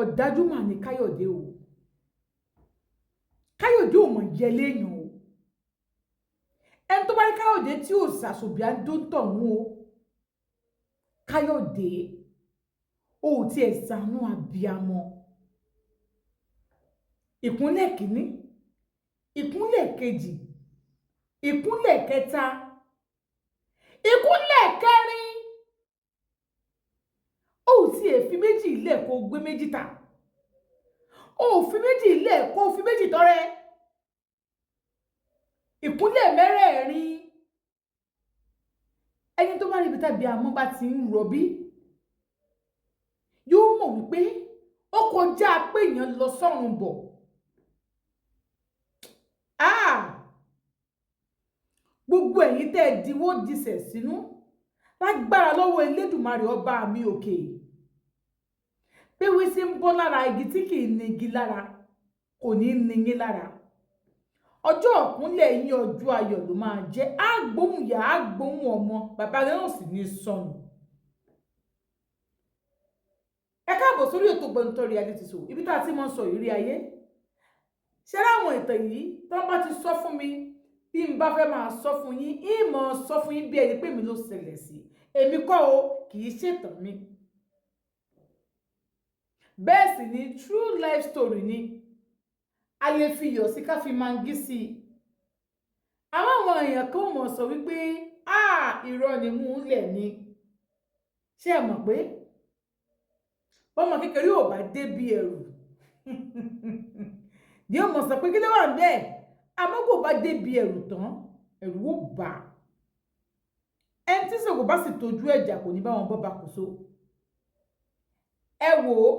ọ̀dájú mà ní Káyọ̀dé o. Káyọ̀dé ò mọ̀ yẹ léèyàn o. Ẹni tó bá rí Káyọ̀dé tí ò sàṣòbí àdóńtọ̀ mú o. Káyọ̀dé o ò tiẹ̀ ṣàánú abiyamọ. Ìkúnlẹ̀ kìíní, ìkúnlẹ̀ kejì, ìkúnlẹ̀ kẹta, ìkúnlẹ̀ kẹrin. O ò tiẹ̀ fi méjì ilẹ̀ kó gbé méjì ta. O ò fi méjì ilẹ̀ kó fi méjì tọrẹ. Ìkúnlẹ̀ mẹ́rẹ̀ẹ̀rin. Ẹni tó bá rí ibi tàbí àmọ́ bá ti ń rọbí yóò mọ̀ wípé ó kọjá pé èèyàn lọ sọ́run bọ̀. Gbogbo ẹ̀yin tẹ́ ẹ diwó disẹ̀ sínú lágbára lọ́wọ́ Elédùmarè ọba mi òkè. Pé wí sí ń bọ́ lára igi tí kì í ní igi lára kò ní ní yín lára. Ọjọ́ ìkúnlẹ̀ yín ọjọ́ ayọ̀ ló máa jẹ́. Á gbóhùn ìyá, á gbóhùn ọmọ, bàbá rẹ̀ náà sì ní sọnù. Ẹ káàbọ̀ sórí ètò Gbọ̀nìtàn Reality Show, ibi tá a ti máa ń sọ ìrírí ayé. Ṣé láwọn ìtàn yìí tí wọ́n bá ti sọ fún mi, bí n bá fẹ́ máa sọ fún yín, ìmọ̀ sọ fún yín bí ẹni pé mi ló ṣẹlẹ̀ sí. Èmi kọ́ o, kì í ṣètàn mi. Bẹ́ẹ̀ sì ni true life story ni. A lè fi iyọ̀ sí ká fi mangí sí i. Àwọn èèyàn kan mọ̀ sọ wípé irọ́ ni mú lẹ̀ ni. Ṣé ẹ mọ̀ pé bọ́mọ kékeré ò bá débi ẹ̀rù ni ó mọ̀ sọ pé kí ló wà bẹ́ẹ̀, àmọ́ kò bá débi ẹ̀rù tán ẹ̀rù ó bà á. Ẹni tí sọ̀kò bá sì tójú ẹ̀jà kò ní bá wọn bọ́ bá kò so. Ẹ wò ó,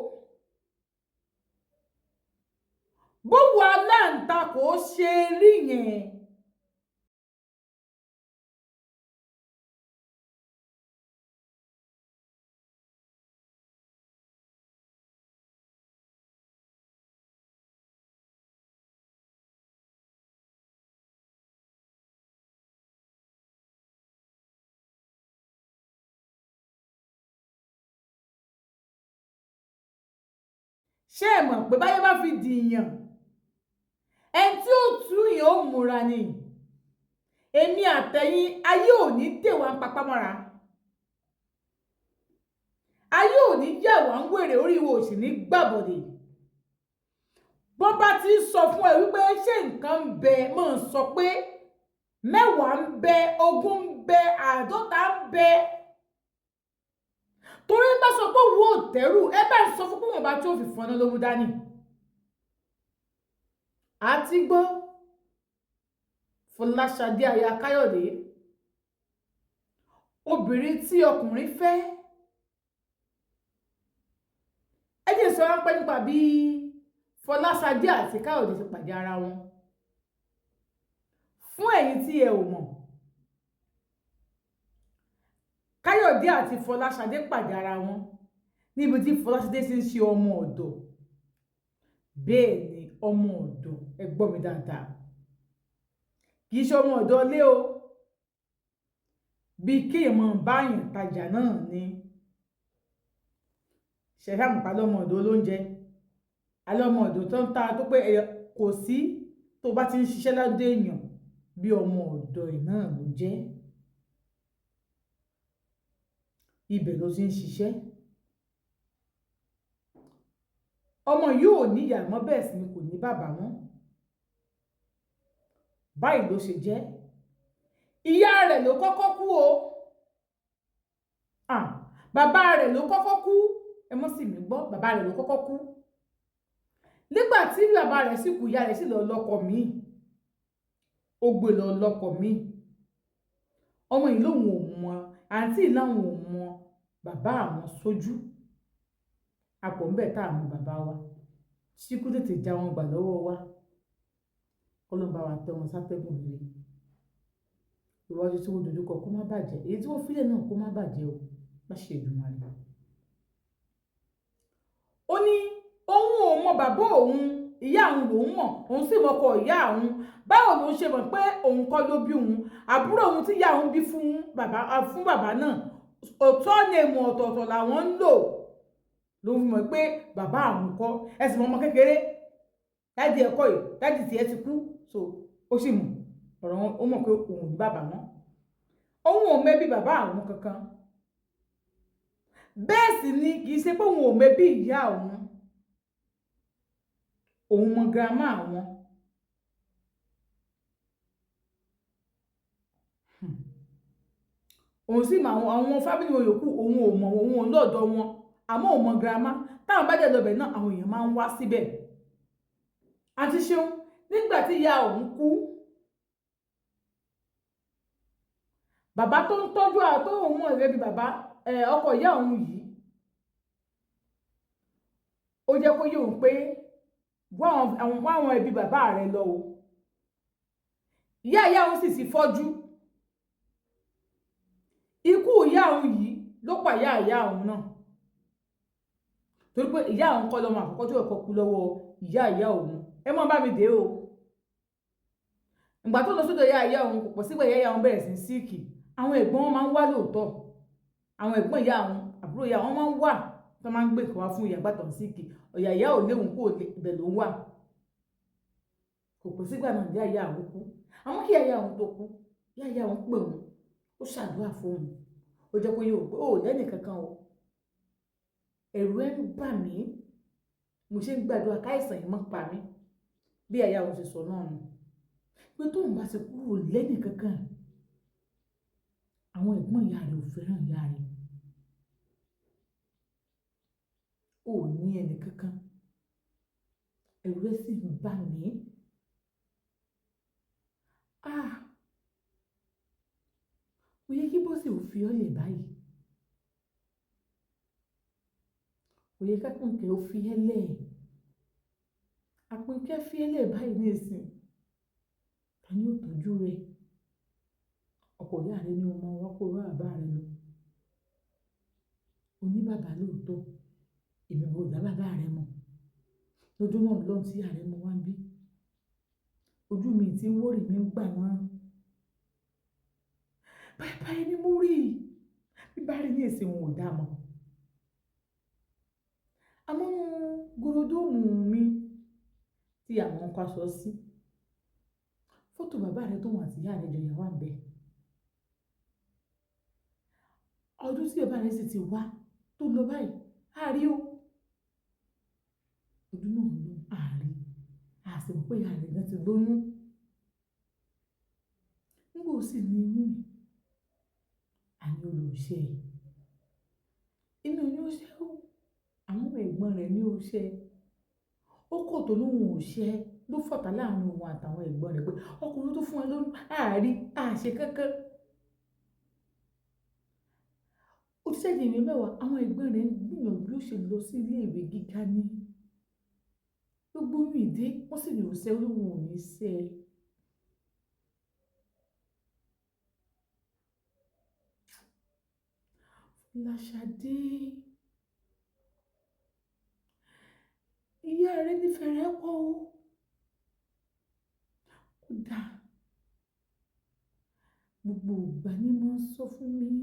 bówó aláǹtakò ṣe rí yẹn. Ṣé ẹ mọ̀ pé báyé bá fi dìyàn, ẹni tí ó tú yàn ó múra ni. Èmi àtẹ̀yìn ayé ò ní dè wá ń papá mọ́ra. Ayé ò ní yẹ̀ wá ń wèrè, orí wo ò sì ní gbàbọ̀dè. Bọ́n bá ti sọ fún ẹ wípé ṣé nǹkan ń bẹ, mọ̀ ń sọ pé 10 ń bẹ, 20 ń bẹ, 50 ń bẹ. Torí bá sọ pé wo tẹ́rù, ẹ bá sọ fún pé wọ́n bá tí ó fi fọ́nà lówó dání. A ti gbọ́ Fọláṣadé aya Káyọ̀dé, obìnrin tí ọkùnrin fẹ́. Ẹ jẹ́ sọ ráńpẹ́ nípa bí Fọláṣadé àti Káyọ̀dé ti pàdé ara wọn. Fún ẹ̀yin tí ẹ ò mọ̀, Káyọ̀dé àti Fọláṣadé pàdé ara wọn níbi tí Fọláṣadé ti ń ṣe ọmọ ọ̀dọ̀. Bẹ́ẹ̀ ni, ọmọ ọ̀dọ̀, ẹ gbọ́ mi dáadáa. Kì í ṣe ọmọ ọ̀dọ̀ ilé o. Bí kéèyàn máa báyàn tajà náà ni. Ṣẹ̀dá mọ̀ pa lọ́mọ ọ̀dọ̀ olóúnjẹ. Alọ́mọ ọ̀dọ̀ tó ń ta tó pé kò sí tó bá ti ń ṣiṣẹ́ lọ́dọ̀ èèyàn bí ọmọ ọ̀dọ̀ ẹ̀ náà ló jẹ́. Ibẹ̀ ló ti ń ṣiṣẹ́. Ọmọ yóò ní ìyá mọ́, bẹ́ẹ̀ sì ni kò ní bàbá mọ́. Báyìí ló ṣe jẹ́. Ìyá rẹ̀ ló kọ́kọ́ kú o. Bàbá rẹ̀ ló kọ́kọ́ kú. Ẹ mọ́ sì mí gbọ́, bàbá rẹ̀ ló kọ́kọ́ kú. Nígbà tí bàbá rẹ̀ sì kú, ìyá rẹ̀ sì lọ lọ́kọ míì. Ó gbé lọ lọ́kọ míì. Ọmọ yìí lòun ò mọ̀, àǹtí láwọn ò mọ̀ bàbá àwọn sójú. Àpọ̀ ń bẹ̀ tá àmọ́ bàbá wa. Ṣíkú tètè já wọn gbà lọ́wọ́ wa. Ọlọ́run bá wa tẹ́ wọn sátẹ́gùn rere. Iwájú tí wọ́n dojúkọ kó má bàjẹ́. Èyí tí wọ́n fílẹ̀ náà kó má bàjẹ́ o. Má ṣe Èdùmàrè. Ó ní òun ò mọ̀ bàbá òun, ìyá òun lòun mọ̀, òun sì mọ̀kọ ìyá òun. Báwo ló ṣe mọ̀ pé òun kọ́ ló bí òun? Àbúrò òun tí ìyá òun bí fún bàbá náà, òótọ́ ni èmù ọ̀tọ̀ọ̀tọ̀ làwọn ń lò. ló fi mọ̀ pé bàbá àwọn kọ́ ẹ̀sìn ọmọ kékeré dáàdì ẹ̀kọ́ yìí dáàdì tiẹ̀ ti kú so ó sì mọ̀ ọ̀rọ̀ wọn ó mọ̀ pé òun ní bàbá wọn òun ò mẹ́bí bàbá àwọn kankan bẹ́ẹ̀ sì ni kì í ṣe pé òun ò mẹ́bí ìyá òun mọ girama àwọn òun sì mọ àwọn fábílì wọn yòókù òun ò mọ̀ òun ò lọ́dọ̀ wọn àmọ́ òun mọ girama táwọn bá dẹ̀ lọ́bẹ̀ náà àwọn èèyàn máa ń wá síbẹ̀ àti ṣeun nígbà tí ìyá òun kú bàbá tó ń tọ́jú àtó òun mọ̀ ẹ̀rẹ́ bí bàbá ọkọ ìyá òun yìí ó jẹ́ kó yé òun pé wá àwọn ẹbí bàbá rẹ̀ lọ o ìyá òun sì ti fọ́jú ikú ìyá òun yìí ló pa ìyá òun náà torí pé ìyá òun kọ́ lọ́mọ àkọ́kọ́ tó ẹ̀kọ́ kú lọ́wọ́ ìyá òun ẹ mọ́ bá mi dé o ìgbà tó lọ sọ́dọ̀ ìyá òun kò pọ̀ sígbà ìyá òun bẹ̀rẹ̀ sí síìkì àwọn ẹ̀gbọ́n wọn máa ń wá lóòótọ́ àwọn ẹ̀gbọ́n ìyá òun àbúrò ìyá wọn máa ń wà tó máa ń gbé nǹkan wá fún ìyá gbàtàn síìkì ọ̀yà ìyá ò léwu kó ibẹ̀ ló ń wà kò pọ̀ sígbà náà ìyá òun kú àwọn kí ìyá òun tó kú ìyá òun pè òun ó ṣàdúrà fún òun ó jẹ́ kó yé òun pé ó lẹ́nì kankan o ẹ̀rù ẹ̀ ń bà mí mo ṣe ń gbàdúrà káìsàn yìí má pa mí bí ìyá òun ṣe sọ náà nù pé tóun bá ti kúrò lẹ́nì kankan àwọn ẹ̀gbọ́n ìyá rẹ̀ ò fẹ́ràn ìyá rẹ̀ ò ní ẹnì kankan ẹ̀rù ẹ̀ sì ń bà mí ó yẹ kí bọ́sẹ̀ ò fi ọ́ lè báyìí ó yẹ kápẹ́ǹkẹ́ ó fi ẹ́ lẹ̀ àpẹ́ǹkẹ́ fi ẹ́ lẹ̀ báyìí ní ìsìn ta ni ó tọ́jú rẹ̀ ọkọ ìyá rẹ̀ ní ọmọ wọn kó rán àbá rẹ̀ lọ oní bàbá lóòótọ́ èmi kò dá bàbá rẹ̀ mọ̀ lójú náà lọ́n tí ìyá rẹ̀ mọ̀ wá ń bí ojú mi tí ń wórì mi ń gbà náà báyìí ni mo rí bíbá rí ní èsì wọn ò dá mọ́ àmọ́ gorodomu mi tí àwọn ọkọ aṣọ sí fọ́tò bàbá rẹ̀ tó wọn àti ìyá rẹ̀ jọ yà wá ń bẹ ọdún tí bàbá rẹ̀ sì ti wá tó lọ báyìí àárí o ọdún náà ló àárí àṣìwò pé ìyá rẹ̀ gan ti lóyún nígbà ó sì ní inú àní olùṣe inú ní ó ṣe ó àwọn ẹ̀gbọ́n rẹ̀ ní ó ṣe ó kò tó lóhun ò ṣe ló fọ̀tá láàrin òun àtàwọn ẹ̀gbọ́n rẹ̀ pé ọkùnrin tó fún ẹ lóyún àárí àṣẹ kankan ó ti ṣẹ́gi ìwé mẹ́wàá àwọn ẹ̀gbọ́n rẹ̀ ń gbìyànjú ó ṣe lọ sí ilé ìwé gíga ní gbogbo oyún ìdé wọ́n sì ní òṣè olóhun ò ní ṣe Fọláṣadé ìyá rẹ̀ nífẹ̀ẹ́ rẹ̀ pọ̀ o kódà gbogbo ìgbà ni mo ń sọ fún mi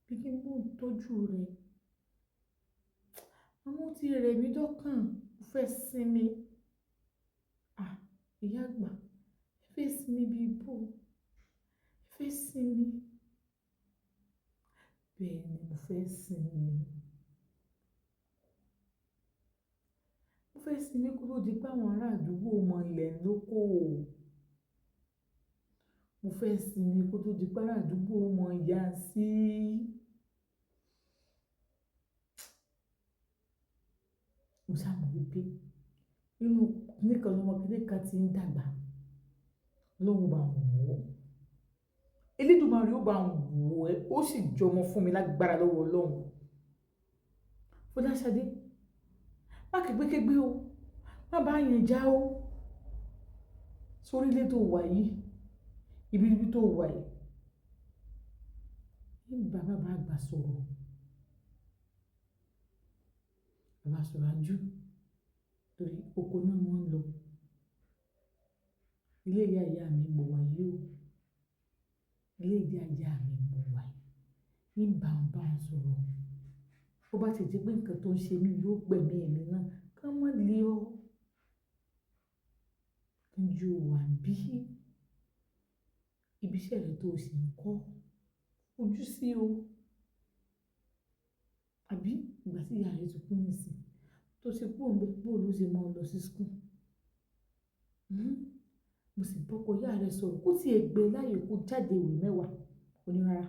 bí kí n mú ìtọ́jú rẹ̀ àwọn tí rẹ̀ mí dọ́kàn mo fẹ́ sinmi ìyá àgbà ẹ fẹ́ sinmi bí bò ẹ fẹ́ sinmi bẹ́ẹ̀ ni mo fẹ́ sinmi kúrò di pé àwọn ará àdúgbò mọ ilẹ̀ lóko mo fẹ́ sinmi kó tó di pé ará àdúgbò mọ ìyá sí mo ṣàmọ̀ wípé nínú nìkan lọmọ kíníkan ti ń dàgbà lóhun bá wọ̀ ọ́ Elédùmarè ó bá wọ̀ ẹ́ ó sì jọmọ fún mi lágbára lọ́wọ́ Ọlọ́run Fọláṣadé má kégbékégbé o má bá yẹn já o sórí ilé tó wà yìí ibi tó wà yìí ní bàbá àgbà sọ̀rọ̀ bàbá sọ̀rọ̀ ajú torí oko náà wọ́n ń lọ ilé ìyá mi mo wà yìí o ilé ìyá mi mo wà yìí ní bàbá sọ̀rọ̀ bó bá ti jẹ́ pé nǹkan tó ń ṣe mí yóò gbẹ̀mí ẹ̀mí náà ká má lé ọ. Ǹjẹ́ o wà bí ibi iṣẹ́ rẹ tó o sì ń kọ́ ojú sí o? Àbí ìgbà tí ìyá rẹ ti kú nísìn tó ti kú òun bẹ́ẹ̀ bó ló ṣe máa lọ sí school? Mo sì bọ́kọ ìyá rẹ sọ̀rọ̀ kó tí ẹ gbé láyè kó jáde ìwé mẹ́wàá onírara.